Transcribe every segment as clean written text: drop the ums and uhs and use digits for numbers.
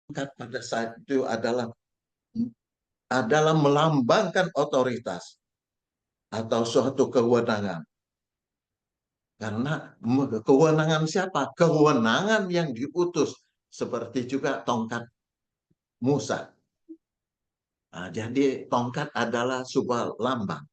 pada saat itu adalah melambangkan otoritas atau suatu kewenangan. Karena kewenangan siapa? Kewenangan yang diutus. Seperti juga tongkat Musa. Nah, jadi tongkat adalah sebuah lambang.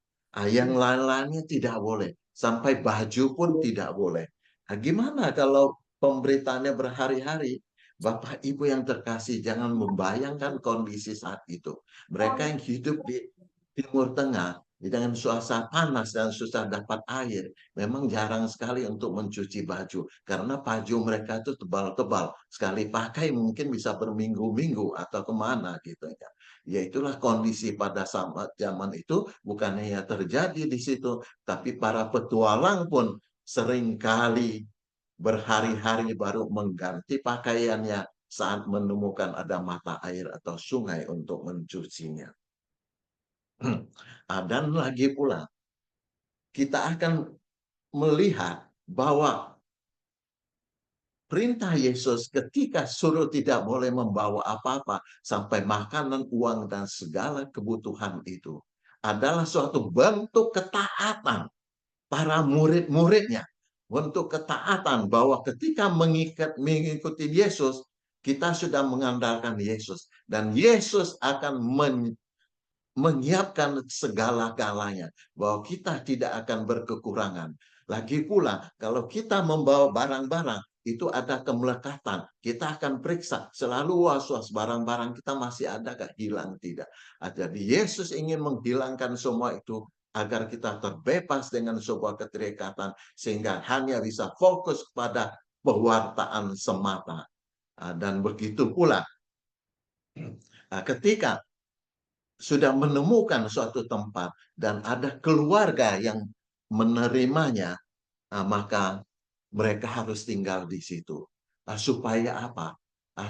Yang lain-lainnya tidak boleh. Sampai baju pun tidak boleh. Nah, gimana kalau pemberitaannya berhari-hari? Bapak Ibu yang terkasih, jangan membayangkan kondisi saat itu. Mereka yang hidup di Timur Tengah, dengan suasana panas dan susah dapat air, memang jarang sekali untuk mencuci baju. Karena baju mereka itu tebal-tebal. Sekali pakai mungkin bisa berminggu-minggu atau kemana gitu ya. Ya itulah kondisi pada zaman itu, bukannya ya terjadi di situ, tapi para petualang pun seringkali berhari-hari baru mengganti pakaiannya saat menemukan ada mata air atau sungai untuk mencucinya. Dan lagi pula, kita akan melihat bahwa perintah Yesus ketika suruh tidak boleh membawa apa-apa sampai makanan, uang, dan segala kebutuhan itu adalah suatu bentuk ketaatan para murid-muridnya. Bentuk ketaatan bahwa ketika mengikuti Yesus, kita sudah mengandalkan Yesus. Dan Yesus akan menyiapkan segala-galanya. Bahwa kita tidak akan berkekurangan. Lagi pula, kalau kita membawa barang-barang, itu ada kemelekatan. Kita akan periksa selalu was-was barang-barang kita masih ada gak, hilang tidak. Jadi Yesus ingin menghilangkan semua itu agar kita terbebas dengan sebuah keterikatan sehingga hanya bisa fokus pada pewartaan semata. Dan begitu pula ketika sudah menemukan suatu tempat dan ada keluarga yang menerimanya, maka mereka harus tinggal di situ. Supaya apa?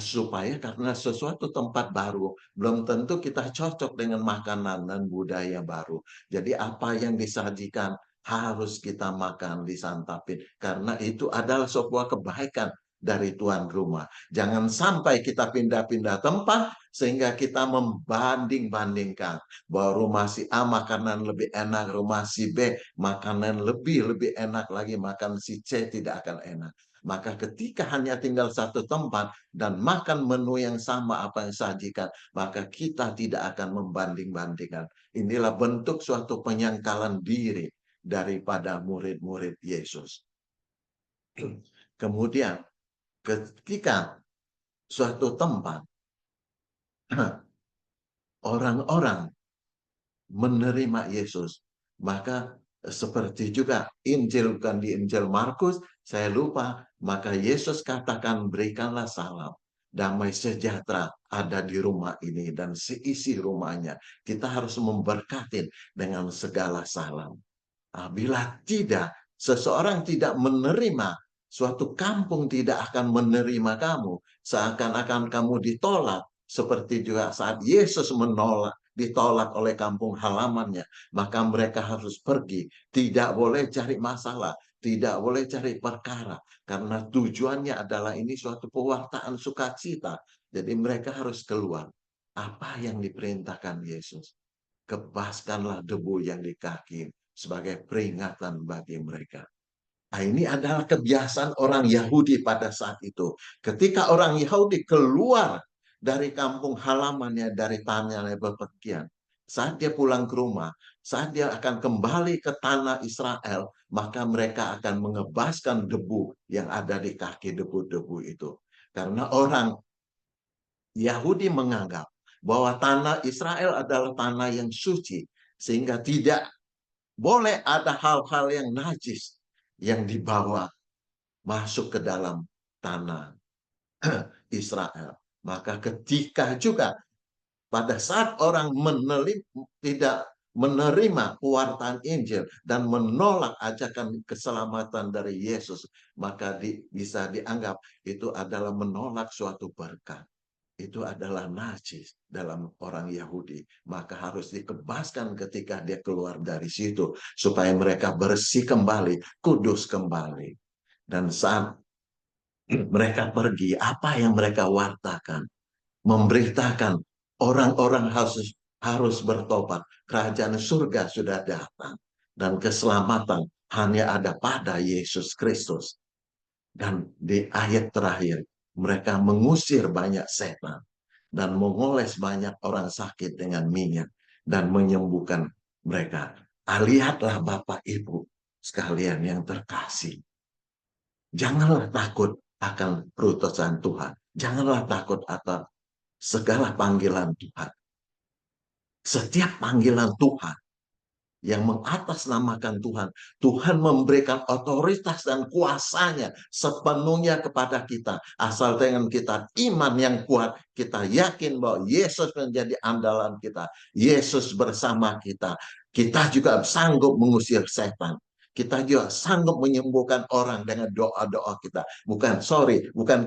Supaya karena sesuatu tempat baru, belum tentu kita cocok dengan makanan dan budaya baru. Jadi apa yang disajikan harus kita makan, disantapin. Karena itu adalah sebuah kebaikan dari tuan rumah. Jangan sampai kita pindah-pindah tempat sehingga kita membanding-bandingkan bahwa rumah si A makanan lebih enak, rumah si B makanan lebih enak lagi, makan si C tidak akan enak. Maka ketika hanya tinggal satu tempat dan makan menu yang sama apa yang sajikan, maka kita tidak akan membanding-bandingkan. Inilah bentuk suatu penyangkalan diri daripada murid-murid Yesus. Kemudian ketika suatu tempat orang-orang menerima Yesus, maka seperti juga Injil, bukan di Injil Markus, saya lupa, maka Yesus katakan berikanlah salam, damai sejahtera ada di rumah ini dan seisi rumahnya. Kita harus memberkati dengan segala salam. Bila tidak, seseorang tidak menerima, suatu kampung tidak akan menerima kamu, seakan-akan kamu ditolak, seperti juga saat Yesus ditolak oleh kampung halamannya, maka mereka harus pergi, tidak boleh cari masalah, tidak boleh cari perkara, karena tujuannya adalah ini suatu pewartaan sukacita. Jadi mereka harus keluar. Apa yang diperintahkan Yesus? Kebaskanlah debu yang di kaki sebagai peringatan bagi mereka. Nah, ini adalah kebiasaan orang Yahudi pada saat itu. Ketika orang Yahudi keluar dari kampung halamannya, dari tanahnya bepergian, saat dia pulang ke rumah, saat dia akan kembali ke tanah Israel, maka mereka akan mengebaskan debu yang ada di kaki debu-debu itu. Karena orang Yahudi menganggap bahwa tanah Israel adalah tanah yang suci, sehingga tidak boleh ada hal-hal yang najis yang dibawa masuk ke dalam tanah Israel. Maka ketika juga pada saat orang tidak menerima pewartaan Injil dan menolak ajakan keselamatan dari Yesus, maka bisa dianggap itu adalah menolak suatu berkat. Itu adalah najis dalam orang Yahudi. Maka harus dikebaskan ketika dia keluar dari situ. Supaya mereka bersih kembali, kudus kembali. Dan saat mereka pergi, apa yang mereka wartakan? memberitakan orang-orang harus bertobat. Kerajaan surga sudah datang dan keselamatan hanya ada pada Yesus Kristus. Dan di ayat terakhir, mereka mengusir banyak setan dan mengoles banyak orang sakit dengan minyak dan menyembuhkan mereka. Lihatlah Bapak Ibu sekalian yang terkasih. Janganlah takut akan perutusan Tuhan. Janganlah takut akan segala panggilan Tuhan. Setiap panggilan Tuhan yang mengatasnamakan Tuhan, Tuhan memberikan otoritas dan kuasanya sepenuhnya kepada kita. Asal dengan kita iman yang kuat, kita yakin bahwa Yesus menjadi andalan kita. Yesus bersama kita. Kita juga sanggup mengusir setan. Kita juga sanggup menyembuhkan orang dengan doa-doa kita. Bukan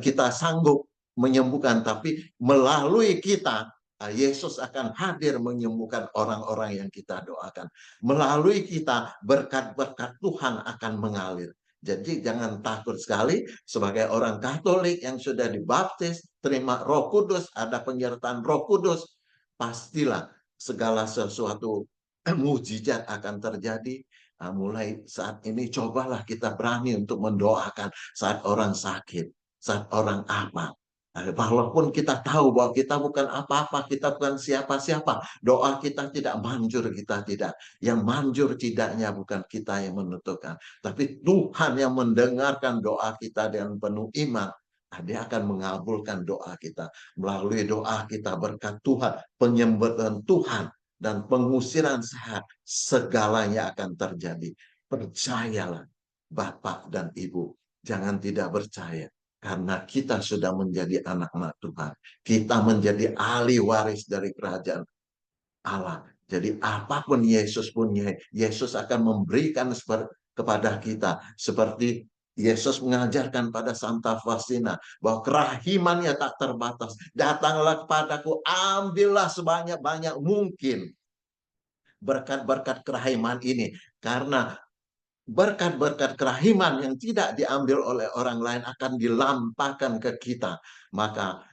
kita sanggup menyembuhkan, tapi melalui kita Yesus akan hadir menyembuhkan orang-orang yang kita doakan. Melalui kita berkat-berkat Tuhan akan mengalir. Jadi jangan takut sekali sebagai orang Katolik yang sudah dibaptis, terima Roh Kudus, ada penyertaan Roh Kudus, pastilah segala sesuatu mujizat akan terjadi. Mulai saat ini cobalah kita berani untuk mendoakan saat orang sakit, saat orang apa. Walaupun kita tahu bahwa kita bukan apa-apa, kita bukan siapa-siapa, doa kita tidak manjur, kita tidak. Yang manjur tidaknya bukan kita yang menentukan, tapi Tuhan yang mendengarkan doa kita dengan penuh iman. Dia akan mengabulkan doa kita. Melalui doa kita berkat Tuhan, penyembuhan Tuhan, dan pengusiran sehat, segalanya akan terjadi. Percayalah Bapak dan Ibu, jangan tidak percaya. Karena kita sudah menjadi anak-anak Tuhan. Kita menjadi ahli waris dari kerajaan Allah. Jadi apapun Yesus punya, Yesus akan memberikan kepada kita. Seperti Yesus mengajarkan pada Santa Faustina bahwa kerahimannya tak terbatas. Datanglah kepadaku, ambillah sebanyak-banyak mungkin berkat-berkat kerahiman ini. Karena berkat-berkat kerahiman yang tidak diambil oleh orang lain akan dilampahkan ke kita. Maka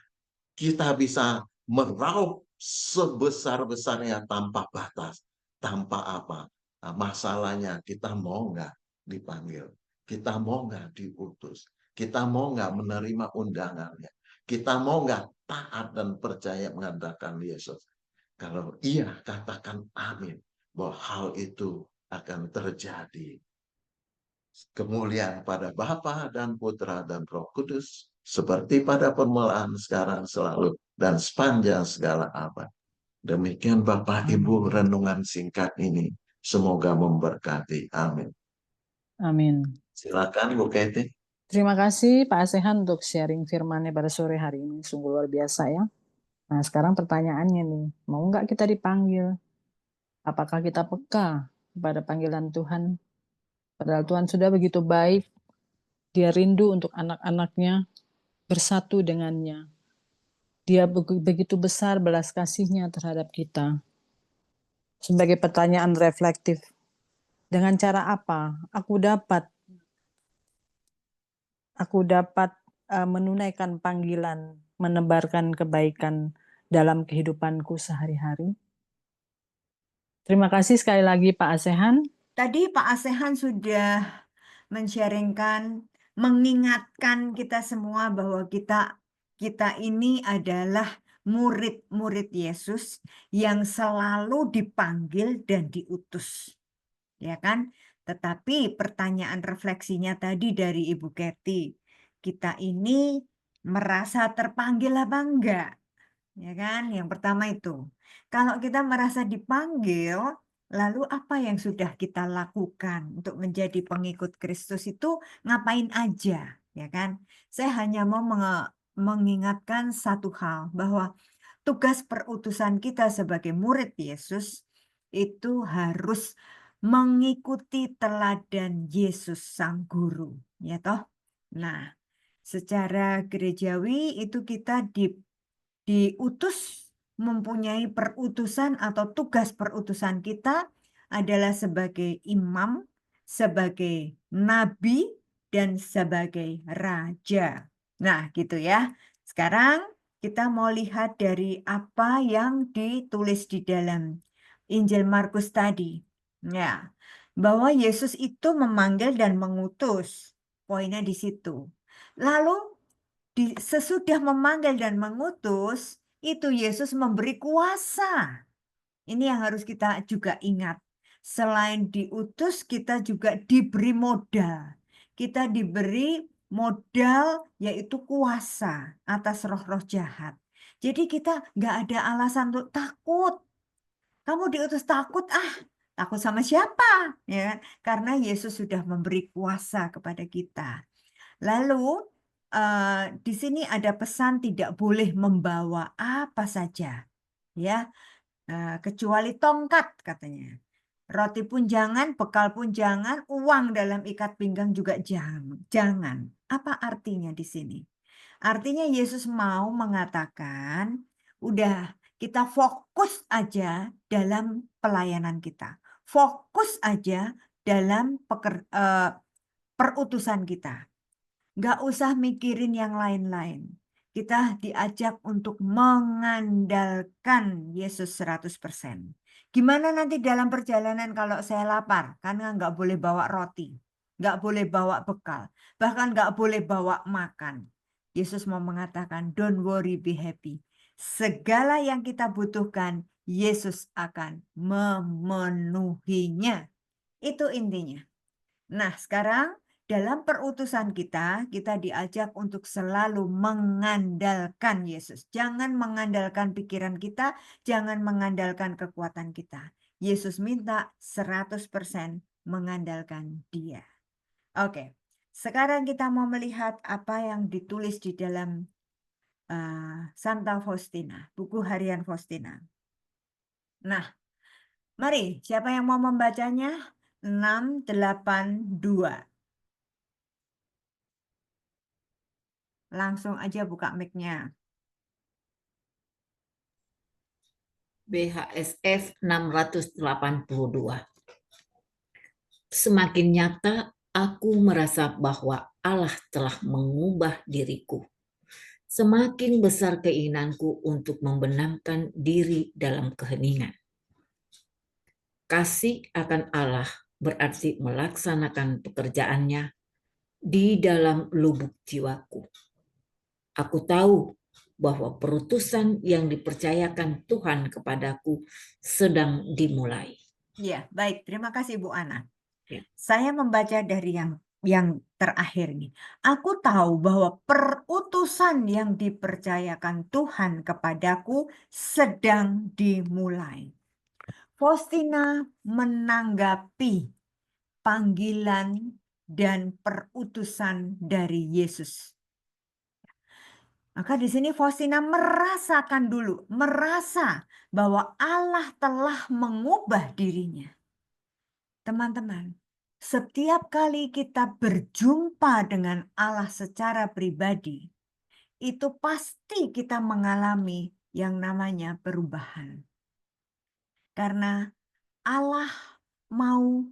kita bisa meraup sebesar-besarnya tanpa batas. Tanpa apa? Masalahnya kita mau nggak dipanggil? Kita mau nggak diutus? Kita mau nggak menerima undangannya? Kita mau nggak taat dan percaya mengandalkan Yesus? Kalau iya, katakan amin. Bahwa hal itu akan terjadi. Kemuliaan pada Bapa dan Putra dan Roh Kudus, seperti pada permulaan, sekarang, selalu, dan sepanjang segala abad. Demikian Bapak Ibu renungan singkat ini. Semoga memberkati. Amin. Amin. Silakan Bu Keti. Terima kasih Pak Asehan untuk sharing firman-Nya pada sore hari ini. Sungguh luar biasa ya. Nah sekarang pertanyaannya nih, mau nggak kita dipanggil? Apakah kita peka pada panggilan Tuhan? Padahal Tuhan sudah begitu baik, Dia rindu untuk anak-anaknya bersatu dengannya. Dia begitu besar belas kasih-Nya terhadap kita. Sebagai pertanyaan reflektif, dengan cara apa aku dapat menunaikan panggilan, menebarkan kebaikan dalam kehidupanku sehari-hari? Terima kasih sekali lagi Pak Asehan. Tadi Pak Asehan sudah men-sharingkan, mengingatkan kita semua bahwa kita ini adalah murid-murid Yesus yang selalu dipanggil dan diutus. Ya kan? Tetapi pertanyaan refleksinya tadi dari Ibu Keti, kita ini merasa terpanggil apa enggak? Ya kan? Yang pertama itu. Kalau kita merasa dipanggil, lalu apa yang sudah kita lakukan untuk menjadi pengikut Kristus itu ngapain aja, ya kan? Saya hanya mau mengingatkan satu hal, bahwa tugas perutusan kita sebagai murid Yesus itu harus mengikuti teladan Yesus Sang Guru, ya toh? Nah, secara gerejawi itu kita diutus, mempunyai perutusan atau tugas perutusan kita adalah sebagai imam, sebagai nabi, dan sebagai raja. Nah, gitu ya. Sekarang Kita mau lihat dari apa yang ditulis di dalam Injil Markus tadi. Ya, bahwa Yesus itu memanggil dan mengutus. Poinnya di situ. Lalu sesudah memanggil dan mengutus, itu Yesus memberi kuasa. Ini yang harus kita juga ingat. Selain diutus, kita juga diberi modal. Kita diberi modal yaitu kuasa atas roh-roh jahat. Jadi kita nggak ada alasan untuk takut. Kamu diutus takut, takut sama siapa? Ya, karena Yesus sudah memberi kuasa kepada kita. Lalu di sini ada pesan tidak boleh membawa apa saja, ya, kecuali tongkat katanya. Roti pun jangan, bekal pun jangan, uang dalam ikat pinggang juga jangan. Apa artinya di sini? Artinya Yesus mau mengatakan, udah kita fokus aja dalam pelayanan kita. Fokus aja dalam perutusan kita. Nggak usah mikirin yang lain-lain. Kita diajak untuk mengandalkan Yesus 100%. Gimana nanti dalam perjalanan kalau saya lapar? Karena nggak boleh bawa roti. Nggak boleh bawa bekal. Bahkan nggak boleh bawa makan. Yesus mau mengatakan, don't worry, be happy. Segala yang kita butuhkan, Yesus akan memenuhinya. Itu intinya. Nah, sekarang dalam perutusan kita diajak untuk selalu mengandalkan Yesus. Jangan mengandalkan pikiran kita, jangan mengandalkan kekuatan kita. Yesus minta 100% mengandalkan Dia. Oke, sekarang kita mau melihat apa yang ditulis di dalam Santa Faustina, buku harian Faustina. Nah, mari, siapa yang mau membacanya? 682. Langsung aja buka mic-nya. BHSF 682. Semakin nyata aku merasa bahwa Allah telah mengubah diriku. Semakin besar keinginanku untuk membenamkan diri dalam keheningan. Kasih akan Allah berarti melaksanakan pekerjaannya di dalam lubuk jiwaku. Aku tahu bahwa perutusan yang dipercayakan Tuhan kepadaku sedang dimulai. Ya, baik. Terima kasih Bu Ana. Ya. Saya membaca dari yang terakhir nih. Aku tahu bahwa perutusan yang dipercayakan Tuhan kepadaku sedang dimulai. Faustina menanggapi panggilan dan perutusan dari Yesus. Maka di sini Faustina merasakan dulu, merasa bahwa Allah telah mengubah dirinya. Teman-teman, setiap kali kita berjumpa dengan Allah secara pribadi, itu pasti kita mengalami yang namanya perubahan. Karena Allah mau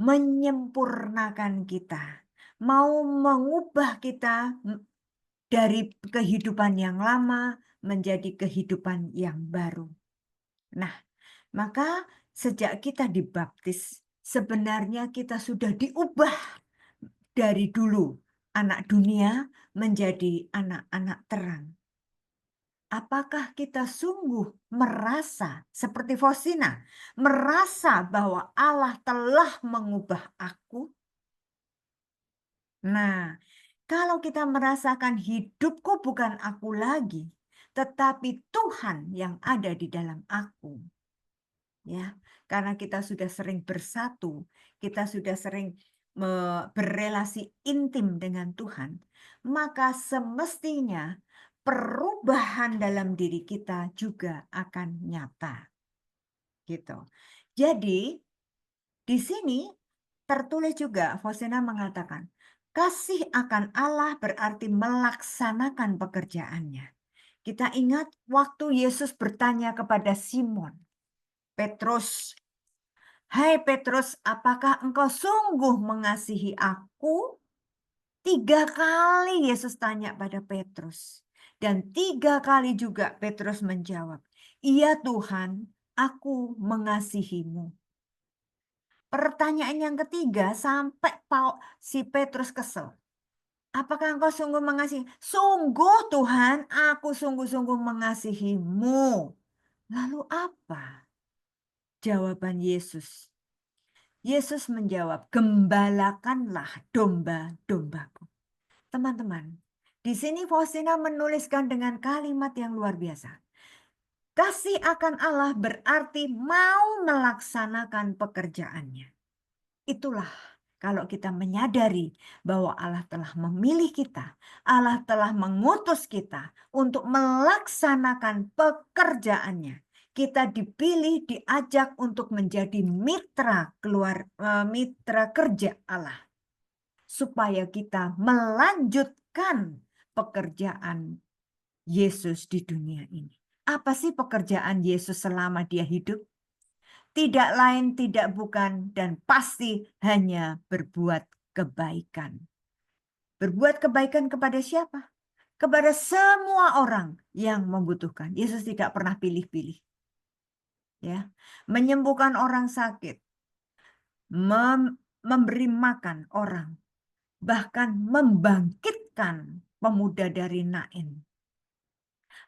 menyempurnakan kita, mau mengubah kita dari kehidupan yang lama menjadi kehidupan yang baru. Nah, maka sejak kita dibaptis, sebenarnya kita sudah diubah dari dulu anak dunia menjadi anak-anak terang. Apakah kita sungguh merasa seperti Faustina, merasa bahwa Allah telah mengubah aku? Nah, kalau kita merasakan hidupku bukan aku lagi, tetapi Tuhan yang ada di dalam aku. Ya, karena kita sudah sering bersatu, kita sudah sering berrelasi intim dengan Tuhan, maka semestinya perubahan dalam diri kita juga akan nyata. Gitu. Jadi, di sini tertulis juga, Faustina mengatakan, kasih akan Allah berarti melaksanakan pekerjaannya. Kita ingat waktu Yesus bertanya kepada Simon, Petrus, "Hai Petrus, apakah engkau sungguh mengasihi aku?" 3 kali Yesus tanya pada Petrus. Dan 3 kali juga Petrus menjawab, "Iya Tuhan, aku mengasihimu." Pertanyaan yang ketiga sampai si Petrus kesel. "Apakah engkau sungguh mengasihi?" "Sungguh Tuhan, aku sungguh-sungguh mengasihimu." Lalu apa jawaban Yesus? Yesus menjawab, "Gembalakanlah domba-dombaku." Teman-teman, di sini Faustina menuliskan dengan kalimat yang luar biasa. Kasih akan Allah berarti mau melaksanakan pekerjaannya. Itulah kalau kita menyadari bahwa Allah telah memilih kita, Allah telah mengutus kita untuk melaksanakan pekerjaannya. Kita dipilih, diajak untuk menjadi mitra kerja Allah, supaya kita melanjutkan pekerjaan Yesus di dunia ini. Apa sih pekerjaan Yesus selama dia hidup? Tidak lain, tidak bukan, dan pasti hanya berbuat kebaikan. Berbuat kebaikan kepada siapa? Kepada semua orang yang membutuhkan. Yesus tidak pernah pilih-pilih. Ya, menyembuhkan orang sakit, memberi makan orang, bahkan membangkitkan pemuda dari Nain.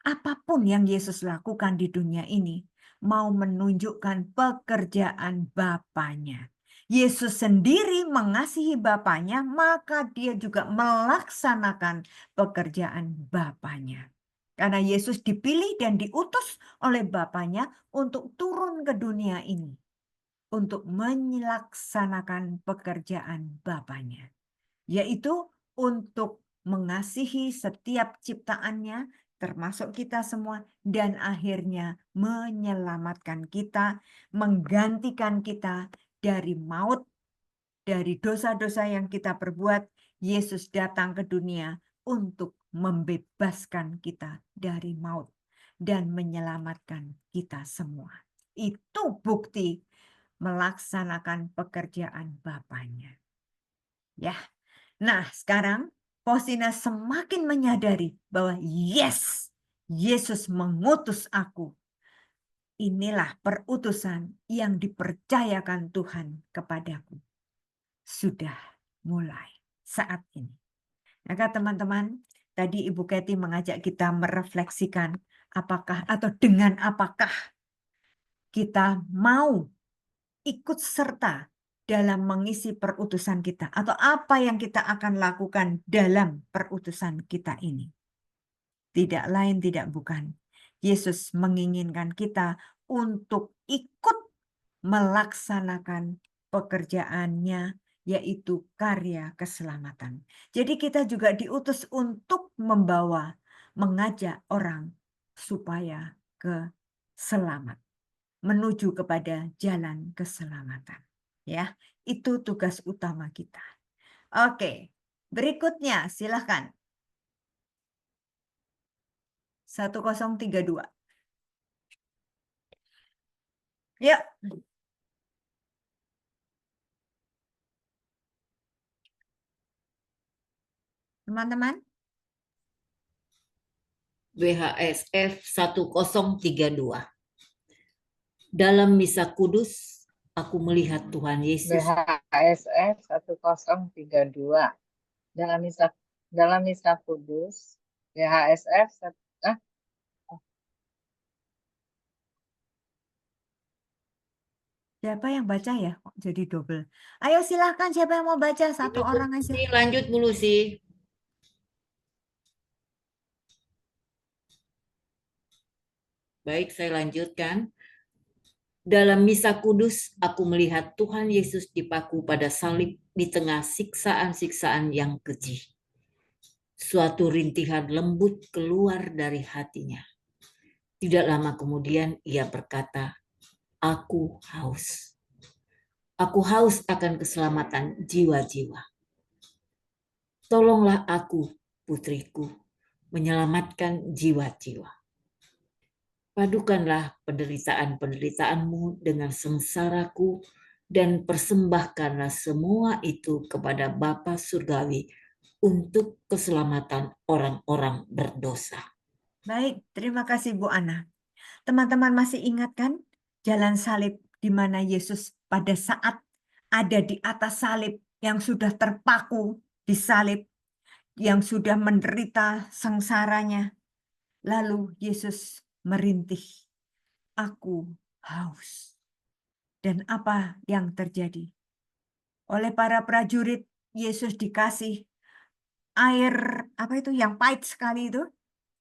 Apapun yang Yesus lakukan di dunia ini, mau menunjukkan pekerjaan Bapanya. Yesus sendiri mengasihi Bapanya, maka dia juga melaksanakan pekerjaan Bapanya. Karena Yesus dipilih dan diutus oleh Bapanya untuk turun ke dunia ini, untuk melaksanakan pekerjaan Bapanya, yaitu untuk mengasihi setiap ciptaannya, termasuk kita semua, dan akhirnya menyelamatkan kita, menggantikan kita dari maut, dari dosa-dosa yang kita perbuat. Yesus datang ke dunia untuk membebaskan kita dari maut dan menyelamatkan kita semua. Itu bukti melaksanakan pekerjaan Bapanya. Ya. Nah, sekarang Faustina semakin menyadari bahwa yes, Yesus mengutus aku. Inilah perutusan yang dipercayakan Tuhan kepadaku. Sudah mulai saat ini. Maka teman-teman, tadi Ibu Kety mengajak kita merefleksikan apakah atau dengan apakah kita mau ikut serta dalam mengisi perutusan kita, atau apa yang kita akan lakukan dalam perutusan kita ini. Tidak lain, tidak bukan. Yesus menginginkan kita untuk ikut melaksanakan pekerjaannya, yaitu karya keselamatan. Jadi kita juga diutus untuk mengajak orang supaya selamat, menuju kepada jalan keselamatan. Ya, itu tugas utama kita. Oke, berikutnya silahkan. 1032. Yuk. Teman-teman. WHSF 1032. Dalam misa kudus, aku melihat Tuhan Yesus. WHSF 1032. Dalam misa kudus, WHSF Siapa yang baca ya? Kok jadi double. Ayo silahkan, siapa yang mau baca? Satu orang aja. Lanjut dulu sih. Baik, saya lanjutkan. Dalam misa kudus, aku melihat Tuhan Yesus dipaku pada salib di tengah siksaan-siksaan yang keji. Suatu rintihan lembut keluar dari hatinya. Tidak lama kemudian ia berkata, "Aku haus. Aku haus akan keselamatan jiwa-jiwa. Tolonglah aku, putriku, menyelamatkan jiwa-jiwa. Padukanlah penderitaan-penderitaanmu dengan sengsaraku dan persembahkanlah semua itu kepada Bapa Surgawi untuk keselamatan orang-orang berdosa." Baik, terima kasih Bu Ana. Teman-teman masih ingat kan jalan salib di mana Yesus pada saat ada di atas salib yang sudah terpaku di salib, yang sudah menderita sengsaranya. Lalu Yesus merintih, "Aku haus." Dan apa yang terjadi? Oleh para prajurit, Yesus dikasih air apa itu yang pahit sekali itu,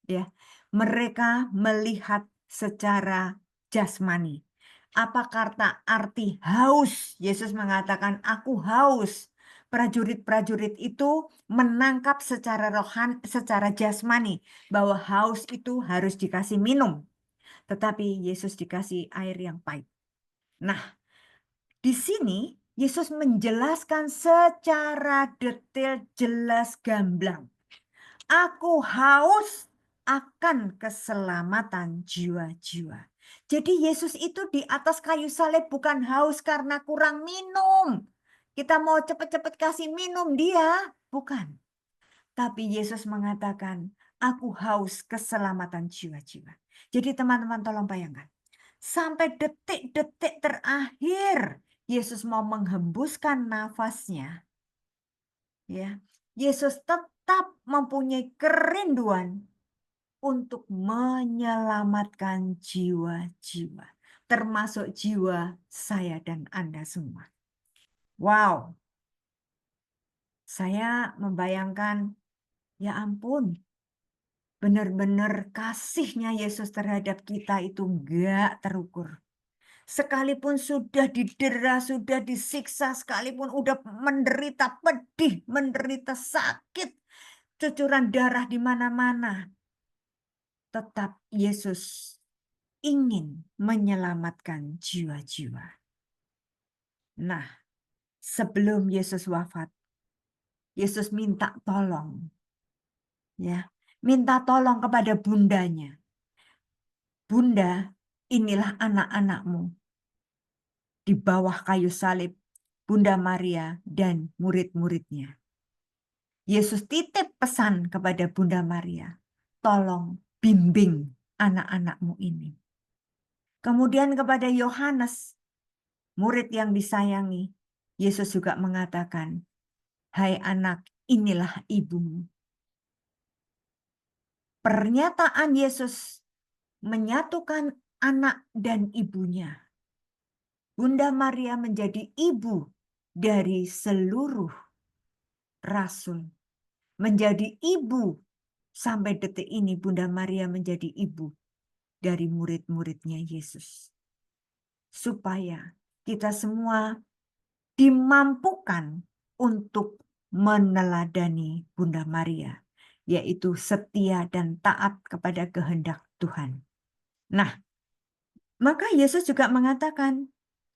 ya. Mereka melihat secara jasmani. Apa kata arti haus? Yesus mengatakan, "Aku haus." Prajurit-prajurit itu menangkap secara rohani, secara jasmani bahwa haus itu harus dikasih minum. Tetapi Yesus dikasih air yang pahit. Nah, di sini Yesus menjelaskan secara detail, jelas, gamblang. Aku haus akan keselamatan jiwa-jiwa. Jadi Yesus itu di atas kayu salib bukan haus karena kurang minum. Kita mau cepat-cepat kasih minum dia, bukan. Tapi Yesus mengatakan, aku haus keselamatan jiwa-jiwa. Jadi teman-teman tolong bayangkan. Sampai detik-detik terakhir Yesus mau menghembuskan nafasnya. Ya, Yesus tetap mempunyai kerinduan untuk menyelamatkan jiwa-jiwa, termasuk jiwa saya dan Anda semua. Wow, saya membayangkan, ya ampun, benar-benar kasihnya Yesus terhadap kita itu enggak terukur. Sekalipun sudah didera, sudah disiksa, sekalipun udah menderita pedih, menderita sakit, cucuran darah di mana-mana, tetap Yesus ingin menyelamatkan jiwa-jiwa. Nah, sebelum Yesus wafat, Yesus minta tolong. Ya, minta tolong kepada bundanya. Bunda, inilah anak-anakmu. Di bawah kayu salib, Bunda Maria dan murid-muridnya. Yesus titip pesan kepada Bunda Maria, tolong bimbing anak-anakmu ini. Kemudian kepada Yohanes, murid yang disayangi, Yesus juga mengatakan, hai anak, inilah ibumu. Pernyataan Yesus menyatukan anak dan ibunya. Bunda Maria menjadi ibu dari seluruh rasul. Menjadi ibu sampai detik ini Bunda Maria menjadi ibu dari murid-muridnya Yesus. Supaya kita semua dimampukan untuk meneladani Bunda Maria, yaitu setia dan taat kepada kehendak Tuhan. Nah, maka Yesus juga mengatakan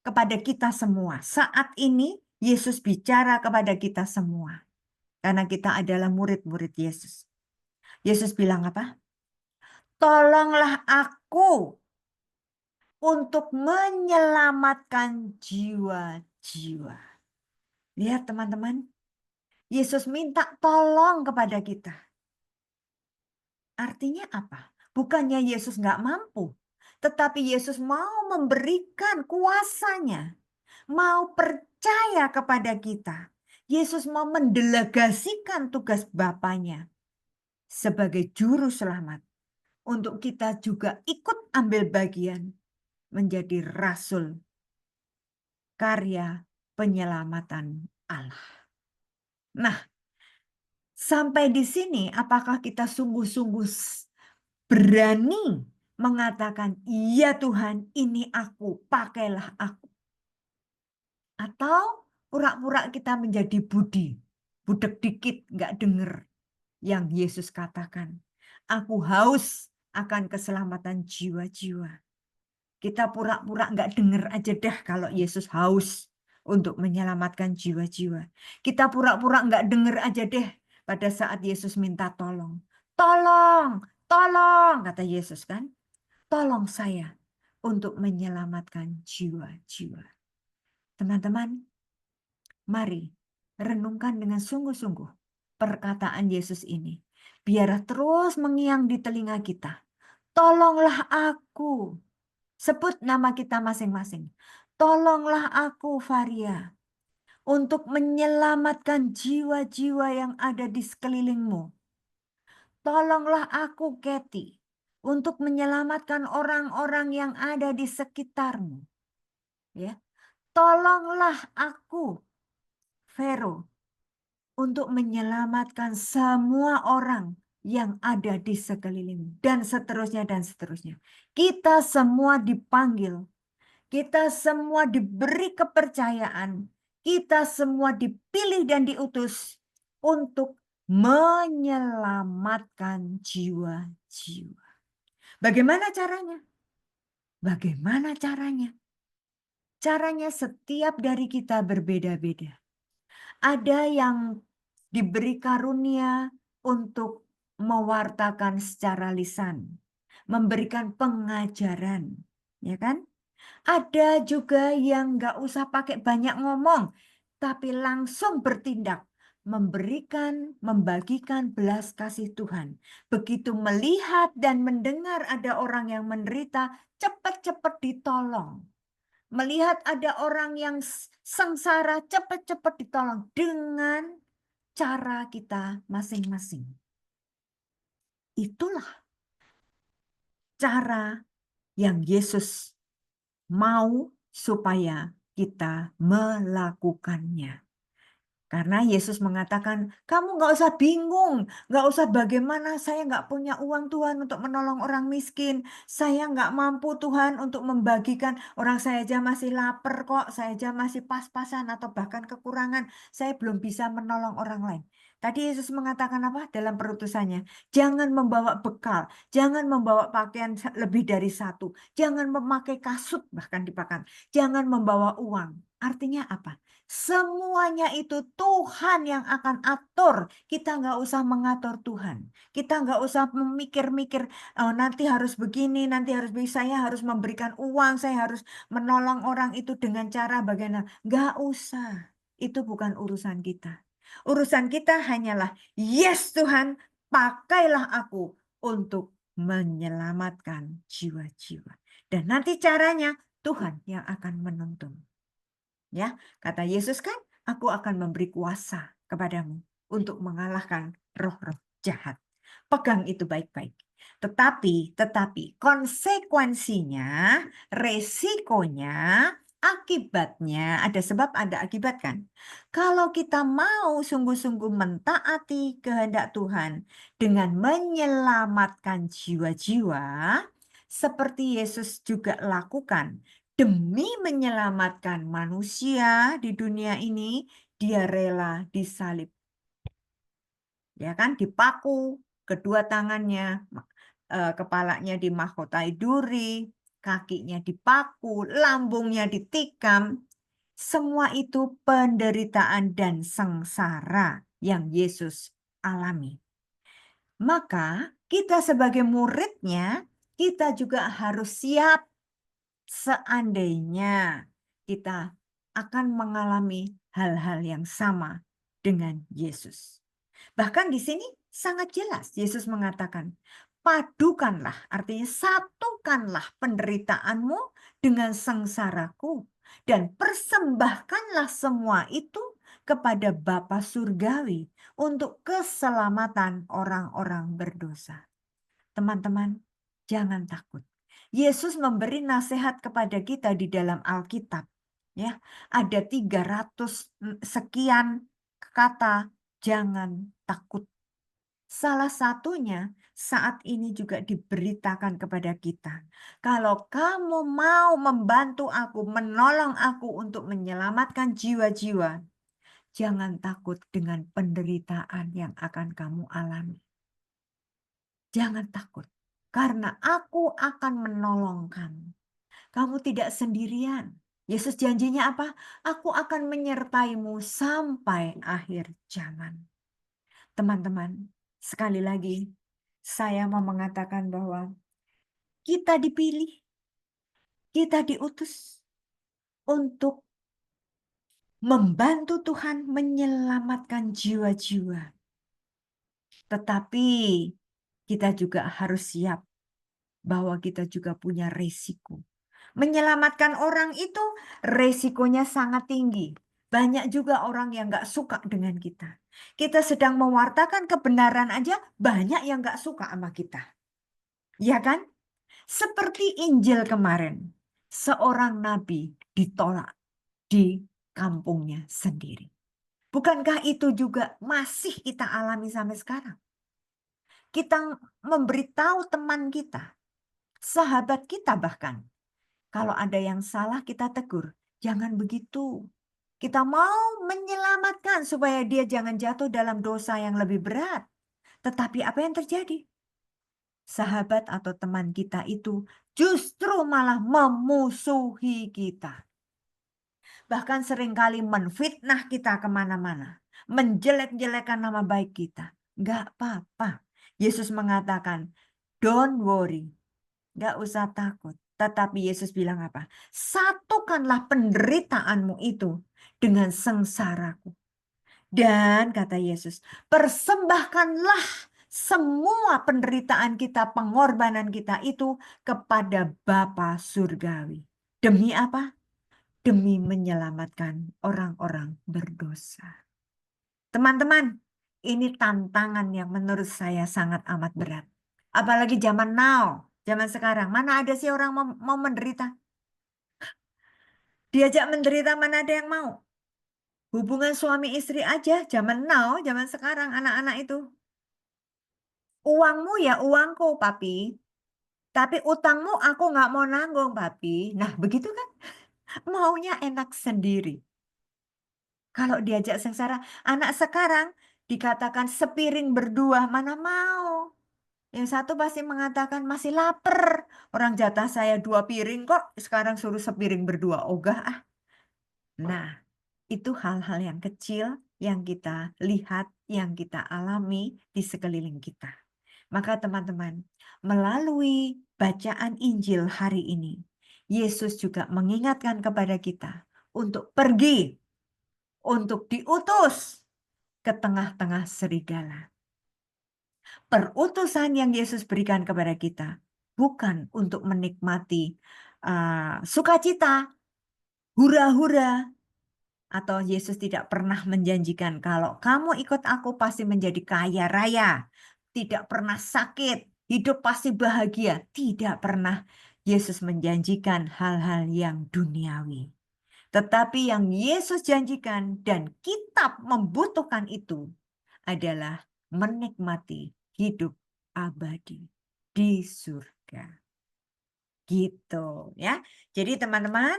kepada kita semua, saat ini Yesus bicara kepada kita semua, karena kita adalah murid-murid Yesus. Yesus bilang apa? Tolonglah aku untuk menyelamatkan jiwa-jiwa. Lihat teman-teman, Yesus minta tolong kepada kita. Artinya apa? Bukannya Yesus nggak mampu, tetapi Yesus mau memberikan kuasanya, mau percaya kepada kita. Yesus mau mendelegasikan tugas Bapaknya sebagai juru selamat untuk kita juga ikut ambil bagian menjadi rasul karya penyelamatan Allah. Nah, sampai di sini apakah kita sungguh-sungguh berani mengatakan, iya Tuhan, ini aku, pakailah aku. Atau pura-pura kita menjadi budek dikit, nggak denger yang Yesus katakan. Aku haus akan keselamatan jiwa-jiwa. Kita pura-pura nggak denger aja deh kalau Yesus haus untuk menyelamatkan jiwa-jiwa. Kita pura-pura nggak denger aja deh pada saat Yesus minta tolong. Tolong, tolong, kata Yesus kan. Tolong saya untuk menyelamatkan jiwa-jiwa. Teman-teman, mari renungkan dengan sungguh-sungguh perkataan Yesus ini. biar terus mengiang di telinga kita. Tolonglah aku. Sebut nama kita masing-masing. Tolonglah aku, Varia, untuk menyelamatkan jiwa-jiwa yang ada di sekelilingmu. Tolonglah aku, Kathy, untuk menyelamatkan orang-orang yang ada di sekitarmu. Ya. Tolonglah aku, Vero, untuk menyelamatkan semua orang yang ada di sekeliling dan seterusnya dan seterusnya. Kita semua dipanggil, kita semua diberi kepercayaan, kita semua dipilih dan diutus untuk menyelamatkan jiwa-jiwa. Bagaimana caranya? Bagaimana caranya? Caranya setiap dari kita berbeda-beda. Ada yang diberi karunia untuk mewartakan secara lisan, memberikan pengajaran, ya kan? Ada juga yang nggak usah pakai banyak ngomong, tapi langsung bertindak, memberikan, membagikan belas kasih Tuhan. Begitu melihat dan mendengar ada orang yang menderita, cepat-cepat ditolong. Melihat ada orang yang sengsara, cepat-cepat ditolong dengan cara kita masing-masing. Itulah cara yang Yesus mau supaya kita melakukannya. Karena Yesus mengatakan, kamu nggak usah bingung, nggak usah bagaimana, saya nggak punya uang Tuhan untuk menolong orang miskin. Saya nggak mampu Tuhan untuk membagikan, orang saya aja masih lapar kok, saya aja masih pas-pasan atau bahkan kekurangan. Saya belum bisa menolong orang lain. Tadi Yesus mengatakan apa dalam perutusannya? Jangan membawa bekal, jangan membawa pakaian lebih dari satu, jangan memakai kasut bahkan dipakai, jangan membawa uang. Artinya apa? Semuanya itu Tuhan yang akan atur. Kita nggak usah mengatur Tuhan. Kita nggak usah memikir-mikir, oh, nanti harus begini, nanti harus bisa, saya harus memberikan uang, saya harus menolong orang itu dengan cara bagaimana. Nggak usah. Itu bukan urusan kita. Urusan kita hanyalah, yes Tuhan, pakailah aku untuk menyelamatkan jiwa-jiwa. Dan nanti caranya Tuhan yang akan menuntun. Ya, kata Yesus kan, aku akan memberi kuasa kepadamu untuk mengalahkan roh-roh jahat. Pegang itu baik-baik. Tetapi konsekuensinya, resikonya, akibatnya, ada sebab ada akibat kan. Kalau kita mau sungguh-sungguh mentaati kehendak Tuhan dengan menyelamatkan jiwa-jiwa, seperti Yesus juga lakukan, demi menyelamatkan manusia di dunia ini, dia rela disalib. Ya kan, dipaku kedua tangannya, kepalanya dimahkotai duri, kakinya dipaku, lambungnya ditikam. Semua itu penderitaan dan sengsara yang Yesus alami. Maka kita sebagai muridnya, kita juga harus siap seandainya kita akan mengalami hal-hal yang sama dengan Yesus. Bahkan di sini sangat jelas Yesus mengatakan, padukanlah, artinya satukanlah penderitaanmu dengan sengsaraku dan persembahkanlah semua itu kepada Bapa Surgawi untuk keselamatan orang-orang berdosa. Teman-teman, jangan takut. Yesus memberi nasihat kepada kita di dalam Alkitab. Ya, ada 300 sekian kata jangan takut. Salah satunya saat ini juga diberitakan kepada kita. Kalau kamu mau membantu aku, menolong aku untuk menyelamatkan jiwa-jiwa, jangan takut dengan penderitaan yang akan kamu alami. Jangan takut. Karena aku akan menolong kamu. Kamu tidak sendirian. Yesus janjinya apa? Aku akan menyertaimu sampai akhir zaman. Teman-teman, sekali lagi saya mau mengatakan bahwa kita dipilih, kita diutus untuk membantu Tuhan menyelamatkan jiwa-jiwa. Tetapi kita juga harus siap bahwa kita juga punya resiko. Menyelamatkan orang itu resikonya sangat tinggi. Banyak juga orang yang nggak suka dengan kita. Kita sedang mewartakan kebenaran aja, banyak yang nggak suka sama kita. Ya kan? Seperti Injil kemarin. Seorang nabi ditolak di kampungnya sendiri. Bukankah itu juga masih kita alami sampai sekarang? Kita memberitahu teman kita, sahabat kita bahkan, kalau ada yang salah kita tegur. Jangan begitu. Kita mau menyelamatkan supaya dia jangan jatuh dalam dosa yang lebih berat. Tetapi apa yang terjadi? Sahabat atau teman kita itu justru malah memusuhi kita. Bahkan seringkali menfitnah kita kemana-mana. Menjelek-jelekan nama baik kita. Nggak apa-apa. Yesus mengatakan, don't worry. Nggak usah takut. Tetapi Yesus bilang apa? Satukanlah penderitaanmu itu dengan sengsaraku. Dan kata Yesus, persembahkanlah semua penderitaan kita, pengorbanan kita itu kepada Bapa Surgawi. Demi apa? Demi menyelamatkan orang-orang berdosa. Teman-teman, ini tantangan yang menurut saya sangat amat berat. Apalagi zaman now, zaman sekarang. Mana ada sih orang mau menderita? Diajak menderita mana ada yang mau? Hubungan suami istri aja, zaman now, zaman sekarang anak-anak itu. Uangmu ya uangku, papi. Tapi utangmu aku nggak mau nanggung, papi. Nah, begitu kan? Maunya enak sendiri. Kalau diajak sengsara, anak sekarang dikatakan sepiring berdua, mana mau? Yang satu pasti mengatakan masih lapar. Orang jatah saya 2 piring kok, sekarang suruh sepiring berdua. Ogah ah. Nah, itu hal-hal yang kecil yang kita lihat, yang kita alami di sekeliling kita. Maka teman-teman, melalui bacaan Injil hari ini, Yesus juga mengingatkan kepada kita untuk pergi, untuk diutus ke tengah-tengah serigala. Perutusan yang Yesus berikan kepada kita bukan untuk menikmati sukacita, hura-hura, atau Yesus tidak pernah menjanjikan kalau kamu ikut aku pasti menjadi kaya raya, tidak pernah sakit, hidup pasti bahagia. Tidak pernah Yesus menjanjikan hal-hal yang duniawi. Tetapi yang Yesus janjikan dan kitab membutuhkan itu adalah menikmati hidup abadi di surga. Gitu ya. Jadi teman-teman,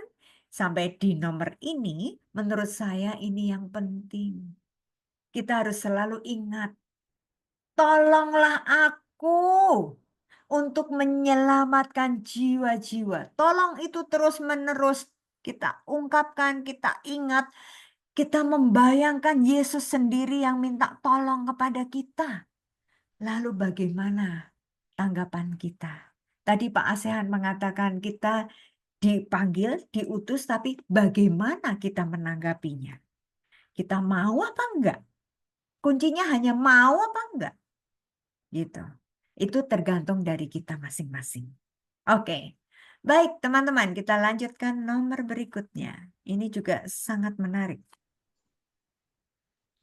sampai di nomor ini menurut saya ini yang penting. Kita harus selalu ingat, tolonglah aku untuk menyelamatkan jiwa-jiwa. Tolong itu terus-menerus kita ungkapkan, kita ingat, kita membayangkan Yesus sendiri yang minta tolong kepada kita. Lalu bagaimana tanggapan kita? Tadi Pak Asehan mengatakan kita dipanggil, diutus, tapi bagaimana kita menanggapinya? Kita mau apa enggak? Kuncinya hanya mau apa enggak? Gitu. Itu tergantung dari kita masing-masing. Oke. Baik, teman-teman, kita lanjutkan nomor berikutnya. Ini juga sangat menarik.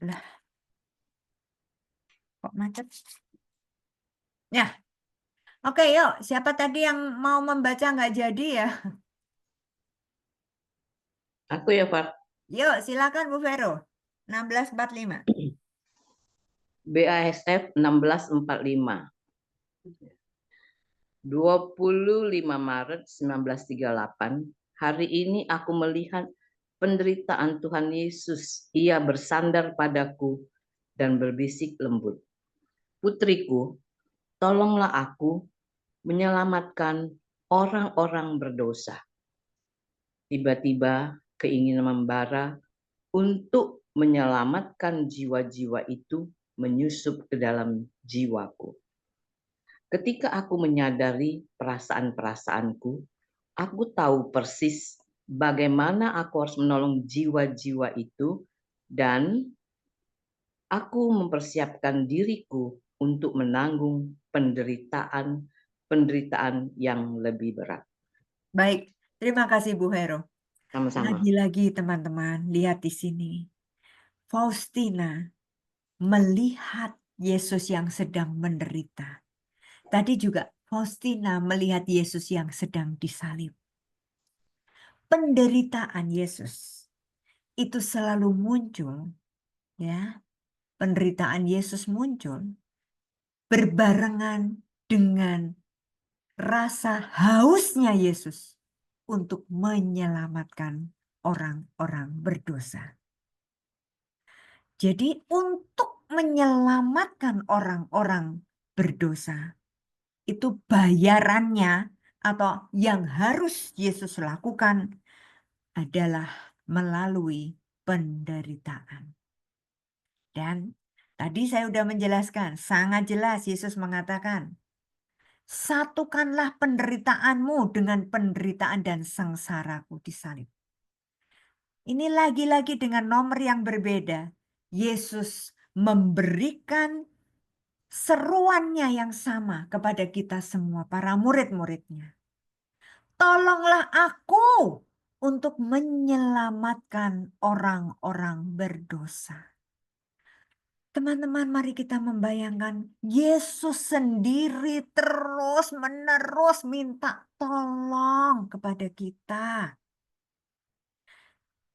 Lah. Kok macet? Ya. Oke, yuk. Siapa tadi yang mau membaca nggak jadi ya? Aku ya, Pak. Yuk, silakan Bu Vero. 1645. BASF 1645. 25 Maret 1938, hari ini aku melihat penderitaan Tuhan Yesus. Ia bersandar padaku dan berbisik lembut. Putriku, tolonglah aku menyelamatkan orang-orang berdosa. Tiba-tiba keinginan membara untuk menyelamatkan jiwa-jiwa itu menyusup ke dalam jiwaku. Ketika aku menyadari perasaan-perasaanku, aku tahu persis bagaimana aku harus menolong jiwa-jiwa itu dan aku mempersiapkan diriku untuk menanggung penderitaan yang lebih berat. Baik, terima kasih Bu Hero. Sama-sama. Lagi-lagi teman-teman, lihat di sini. Faustina melihat Yesus yang sedang menderita. Tadi juga Faustina melihat Yesus yang sedang disalib. Penderitaan Yesus itu selalu muncul, ya. Penderitaan Yesus muncul berbarengan dengan rasa hausnya Yesus untuk menyelamatkan orang-orang berdosa. Jadi untuk menyelamatkan orang-orang berdosa, itu bayarannya atau yang harus Yesus lakukan adalah melalui penderitaan. Dan tadi saya sudah menjelaskan, sangat jelas Yesus mengatakan, satukanlah penderitaanmu dengan penderitaan dan sengsaraku di salib. Ini lagi-lagi dengan nomor yang berbeda. Yesus memberikan seruannya yang sama kepada kita semua, para murid-muridnya. Tolonglah aku untuk menyelamatkan orang-orang berdosa. Teman-teman, mari kita membayangkan Yesus sendiri terus-menerus minta tolong kepada kita.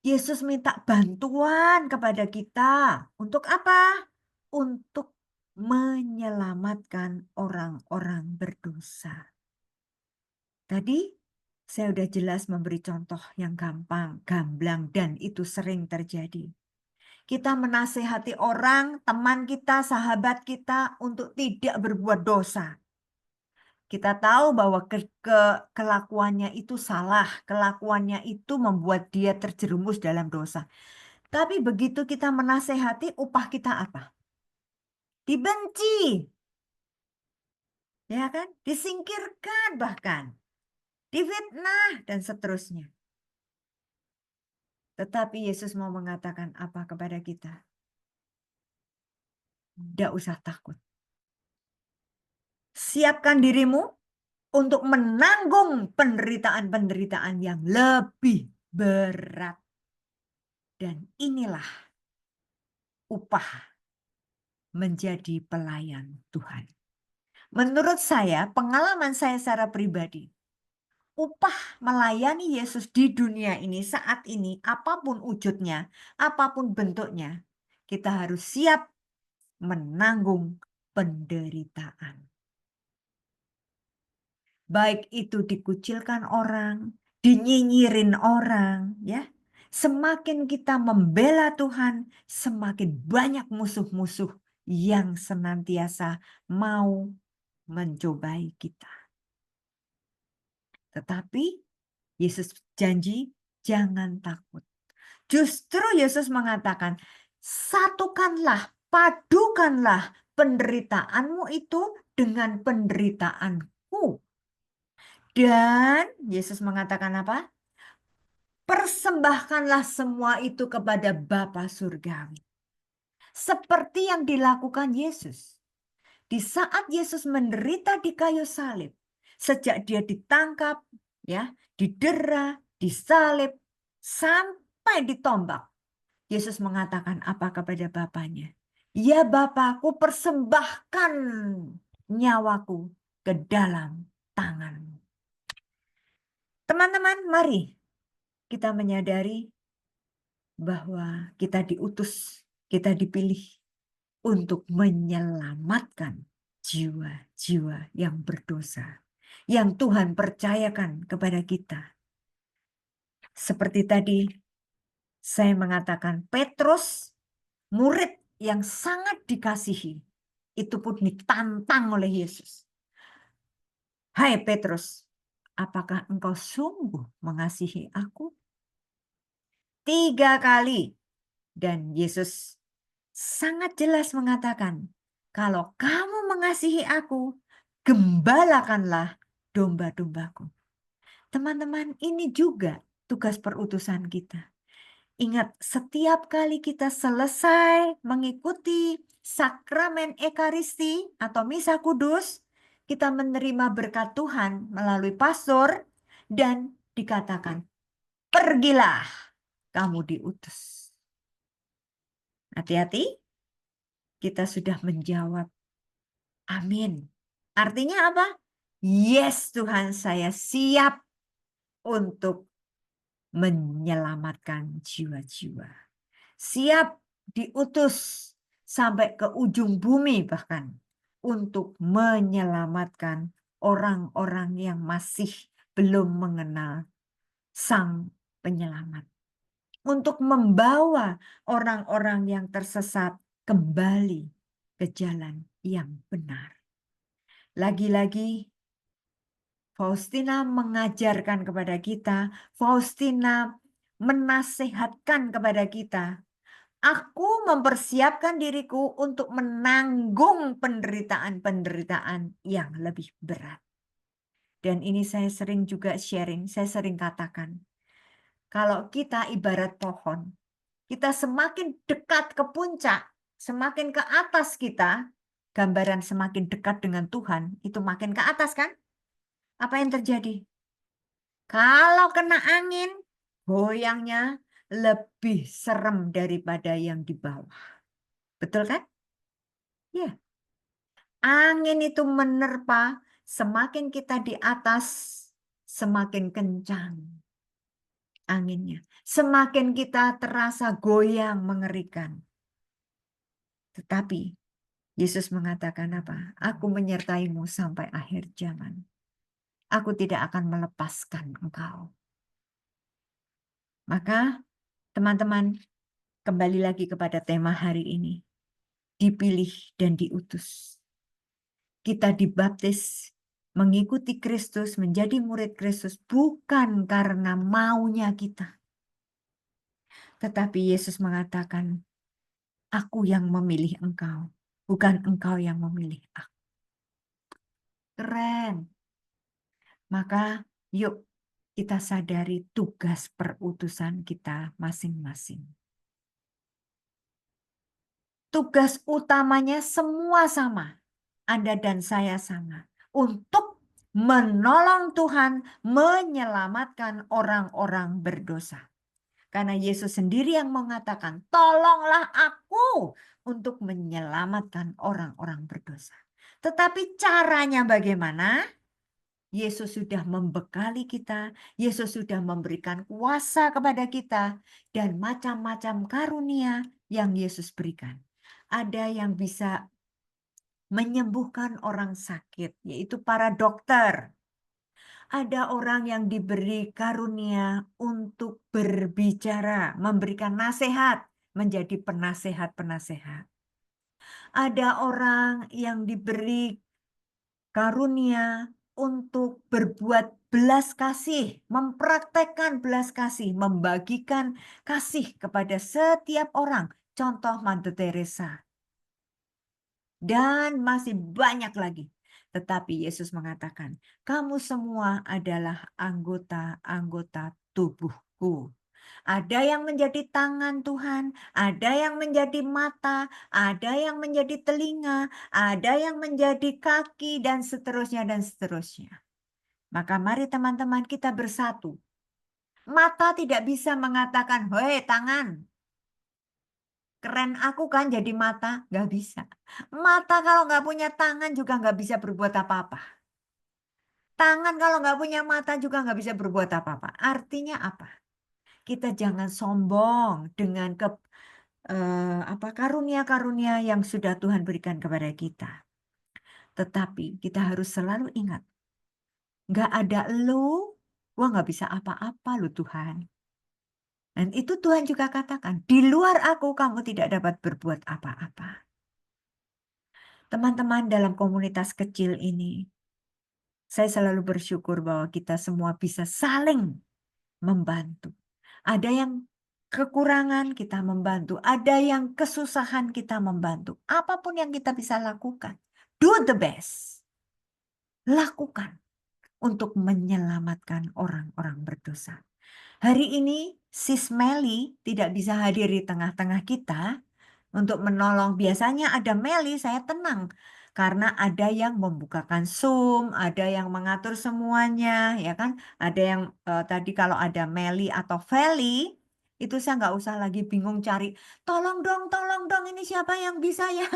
Yesus minta bantuan kepada kita. Untuk apa? Untuk menyelamatkan orang-orang berdosa. Tadi saya sudah jelas memberi contoh yang gampang, gamblang, dan itu sering terjadi. Kita menasehati orang, teman kita, sahabat kita untuk tidak berbuat dosa. Kita tahu bahwa kelakuannya itu salah, kelakuannya itu membuat dia terjerumus dalam dosa. Tapi begitu kita menasehati, upah kita apa? Dibenci. Ya kan? Disingkirkan bahkan. Difitnah dan seterusnya. Tetapi Yesus mau mengatakan apa kepada kita? Tidak usah takut. Siapkan dirimu untuk menanggung penderitaan-penderitaan yang lebih berat. Dan inilah upah menjadi pelayan Tuhan. Menurut saya, pengalaman saya secara pribadi, upah melayani Yesus di dunia ini saat ini, apapun wujudnya, apapun bentuknya, kita harus siap menanggung penderitaan. Baik itu dikucilkan orang, dinyinyirin orang, ya. Semakin kita membela Tuhan, semakin banyak musuh-musuh yang senantiasa mau mencobai kita. Tetapi Yesus janji jangan takut. Justru Yesus mengatakan, satukanlah, padukanlah penderitaanmu itu dengan penderitaanku. Dan Yesus mengatakan apa? Persembahkanlah semua itu kepada Bapa Surgawi. Seperti yang dilakukan Yesus. Di saat Yesus menderita di kayu salib, sejak dia ditangkap, ya, didera, disalib, sampai ditombak, Yesus mengatakan apa kepada Bapaknya? Ya Bapakku, persembahkan nyawaku ke dalam tanganmu. Teman-teman, mari kita menyadari bahwa kita diutus, kita dipilih untuk menyelamatkan jiwa-jiwa yang berdosa, yang Tuhan percayakan kepada kita. Seperti tadi saya mengatakan, Petrus, murid yang sangat dikasihi, itu pun ditantang oleh Yesus. Hai Petrus, apakah engkau sungguh mengasihi aku? 3 kali. Dan Yesus sangat jelas mengatakan, kalau kamu mengasihi aku, gembalakanlah domba-dombaku. Teman-teman, ini juga tugas perutusan kita. Ingat, setiap kali kita selesai mengikuti sakramen Ekaristi atau Misa Kudus, kita menerima berkat Tuhan melalui pastor dan dikatakan, pergilah, kamu diutus. Hati-hati, kita sudah menjawab, amin. Artinya apa? Yes Tuhan, saya siap untuk menyelamatkan jiwa-jiwa. Siap diutus sampai ke ujung bumi bahkan untuk menyelamatkan orang-orang yang masih belum mengenal Sang Penyelamat. Untuk membawa orang-orang yang tersesat kembali ke jalan yang benar. Lagi-lagi Faustina mengajarkan kepada kita, Faustina menasehatkan kepada kita, aku mempersiapkan diriku untuk menanggung penderitaan-penderitaan yang lebih berat. Dan ini saya sering juga sharing, saya sering katakan, kalau kita ibarat pohon, kita semakin dekat ke puncak, semakin ke atas kita, gambaran semakin dekat dengan Tuhan, itu makin ke atas kan? Apa yang terjadi? Kalau kena angin, goyangnya lebih serem daripada yang di bawah. Betul kan? Ya. Angin itu menerpa, semakin kita di atas, semakin kencang anginnya. Semakin kita terasa goyang, mengerikan. Tetapi Yesus mengatakan apa? Aku menyertaimu sampai akhir zaman. Aku tidak akan melepaskan engkau. Maka teman-teman, kembali lagi kepada tema hari ini. Dipilih dan diutus. Kita dibaptis mengikuti Kristus, menjadi murid Kristus bukan karena maunya kita. Tetapi Yesus mengatakan, aku yang memilih engkau, bukan engkau yang memilih aku. Keren. Maka yuk kita sadari tugas perutusan kita masing-masing. Tugas utamanya semua sama. Anda dan saya sama. Untuk menolong Tuhan menyelamatkan orang-orang berdosa. Karena Yesus sendiri yang mengatakan, tolonglah aku untuk menyelamatkan orang-orang berdosa. Tetapi caranya bagaimana? Yesus sudah membekali kita, Yesus sudah memberikan kuasa kepada kita, dan macam-macam karunia yang Yesus berikan. Ada yang bisa menyembuhkan orang sakit, yaitu para dokter. Ada orang yang diberi karunia untuk berbicara, memberikan nasihat, menjadi penasehat-penasehat. Ada orang yang diberi karunia untuk berbuat belas kasih, mempraktekkan belas kasih, membagikan kasih kepada setiap orang. Contoh Mother Teresa. Dan masih banyak lagi. Tetapi Yesus mengatakan, kamu semua adalah anggota-anggota tubuhku. Ada yang menjadi tangan Tuhan, ada yang menjadi mata, ada yang menjadi telinga, ada yang menjadi kaki, dan seterusnya, dan seterusnya. Maka mari teman-teman kita bersatu. Mata tidak bisa mengatakan, hei tangan, keren aku kan jadi mata. Nggak bisa. Mata kalau nggak punya tangan juga nggak bisa berbuat apa-apa. Tangan kalau nggak punya mata juga nggak bisa berbuat apa-apa. Artinya apa? Kita jangan sombong dengan karunia-karunia yang sudah Tuhan berikan kepada kita. Tetapi kita harus selalu ingat, nggak ada lu, gua nggak bisa apa-apa lu Tuhan. Dan itu Tuhan juga katakan, di luar aku kamu tidak dapat berbuat apa-apa. Teman-teman dalam komunitas kecil ini, saya selalu bersyukur bahwa kita semua bisa saling membantu. Ada yang kekurangan kita membantu, ada yang kesusahan kita membantu. Apapun yang kita bisa lakukan, do the best. Lakukan untuk menyelamatkan orang-orang berdosa. Hari ini Sis Meli tidak bisa hadir di tengah-tengah kita untuk menolong. Biasanya ada Meli, saya tenang. Karena ada yang membukakan Zoom, ada yang mengatur semuanya, ya kan? Ada yang tadi kalau ada Meli atau Feli, itu saya nggak usah lagi bingung cari, tolong dong, ini siapa yang bisa ya?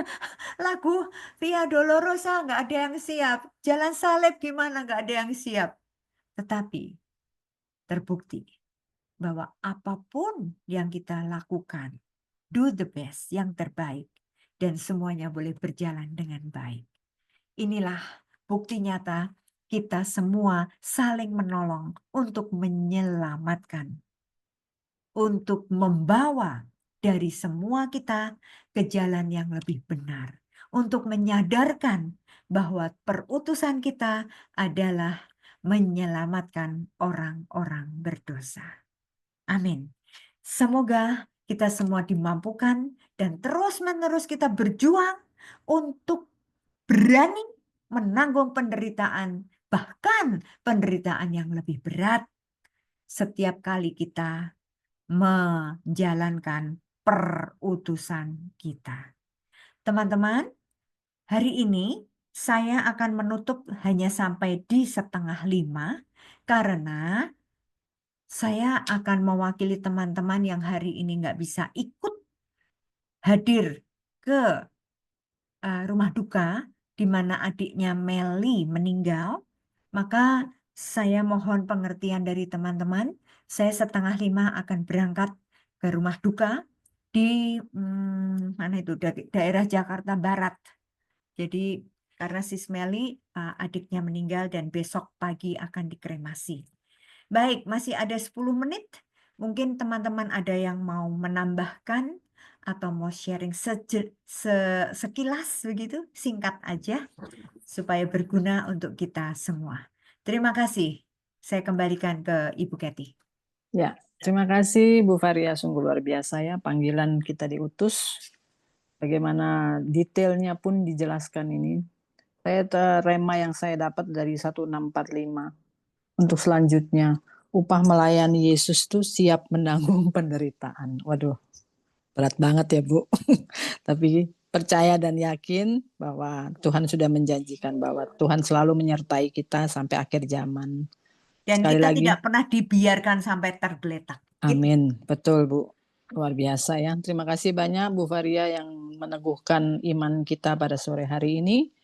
Lagu Via Dolorosa nggak ada yang siap. Jalan Salib gimana nggak ada yang siap. Tetapi terbukti bahwa apapun yang kita lakukan, do the best, yang terbaik, dan semuanya boleh berjalan dengan baik. Inilah bukti nyata kita semua saling menolong untuk menyelamatkan, untuk membawa dari semua kita ke jalan yang lebih benar, untuk menyadarkan bahwa perutusan kita adalah menyelamatkan orang-orang berdosa. Amin. Semoga kita semua dimampukan dan terus-menerus kita berjuang untuk berani menanggung penderitaan, bahkan penderitaan yang lebih berat setiap kali kita menjalankan perutusan kita. Teman-teman, hari ini saya akan menutup hanya sampai di 4:30 karena saya akan mewakili teman-teman yang hari ini nggak bisa ikut hadir ke rumah duka di mana adiknya Meli meninggal. Maka saya mohon pengertian dari teman-teman. Saya 4:30 akan berangkat ke rumah duka di mana itu, daerah Jakarta Barat. Jadi karena sis Meli adiknya meninggal dan besok pagi akan dikremasi. Baik, masih ada 10 menit. Mungkin teman-teman ada yang mau menambahkan atau mau sharing sekilas begitu, singkat aja, supaya berguna untuk kita semua. Terima kasih. Saya kembalikan ke Ibu Kathy. Ya, terima kasih Bu Varia, sungguh luar biasa ya panggilan kita diutus. Bagaimana detailnya pun dijelaskan ini. Rema yang saya dapat dari 1645. Untuk selanjutnya, upah melayani Yesus itu siap menanggung penderitaan. Waduh, berat banget ya Bu. Tapi percaya dan yakin bahwa Tuhan sudah menjanjikan bahwa Tuhan selalu menyertai kita sampai akhir zaman. Dan Sekali kita lagi, tidak pernah dibiarkan sampai tergeletak. amin. Betul Bu. Luar biasa ya. Terima kasih banyak Bu Varia yang meneguhkan iman kita pada sore hari ini.